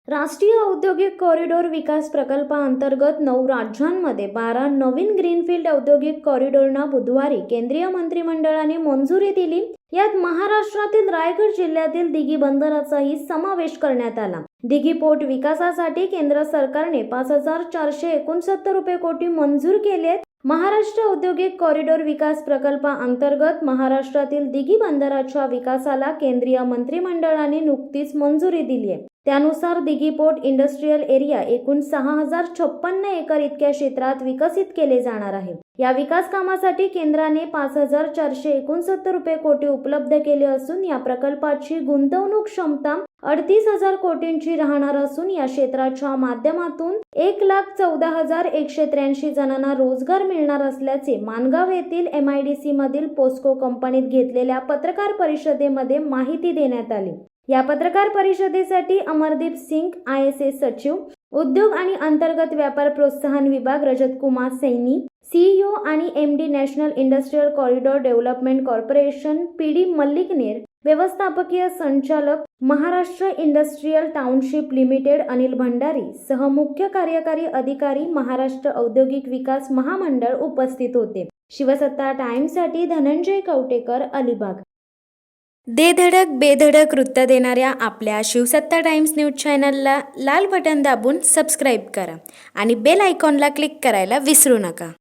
राष्ट्रीय औद्योगिक कॉरिडॉर विकास प्रकल्पाअंतर्गत 9 राज्यांमध्ये 12 नवीन ग्रीनफील्ड औद्योगिक कॉरिडॉरना बुधवारी केंद्रीय मंत्रिमंडळाने मंजुरी दिली। यात महाराष्ट्रातील रायगड जिल्ह्यातील दिघी बंदराचाही समावेश करण्यात आला। दिघी पोर्ट विकासासाठी केंद्र सरकारने 5,469 रुपये कोटी मंजूर केलेत। महाराष्ट्र औद्योगिक कॉरिडॉर विकास प्रकल्पाअंतर्गत महाराष्ट्रातील दिघी बंदराच्या विकासाला केंद्रीय मंत्रिमंडळाने नुकतीच मंजुरी दिली आहे। त्यानुसार दिघी पोर्ट इंडस्ट्रियल एरिया एकूण 6,056 एकर इतक्या क्षेत्रात विकसित केले जाणार आहे। या विकास कामासाठी केंद्राने 5,469 रुपये कोटी उपलब्ध केले असून या प्रकल्पाची गुंतवणूक क्षमता 38,000 कोटींची राहणार असून या क्षेत्राच्या माध्यमातून 1,14,183 जणांना रोजगार मिळणार असल्याचे माणगाव येथील MIDC मधील पोस्को कंपनीत घेतलेल्या पत्रकार परिषदेमध्ये माहिती देण्यात आली। या पत्रकार परिषदेसाठी अमरदीप सिंग ISA सचिव, उद्योग आणि अंतर्गत व्यापार प्रोत्साहन विभाग रजत कुमार सैनी, CEO आणि MD national industrial corridor development corporation PD मल्लिकनेर, व्यवस्थापकीय संचालक Maharashtra industrial township limited Anil Bhandari सह मुख्य कार्यकारी अधिकारी महाराष्ट्र औद्योगिक विकास महामंडळ उपस्थित होते। शिवसत्ता टाइम्ससाठी धनंजय कवटेकर, अलिबाग। दे धडक बेधडक वृत्त देणाऱ्या आपल्या शिवसत्ता टाइम्स न्यूज चॅनलला लाल बटन दाबून सबस्क्राईब करा आणि बेल आयकॉनला क्लिक करायला विसरू नका।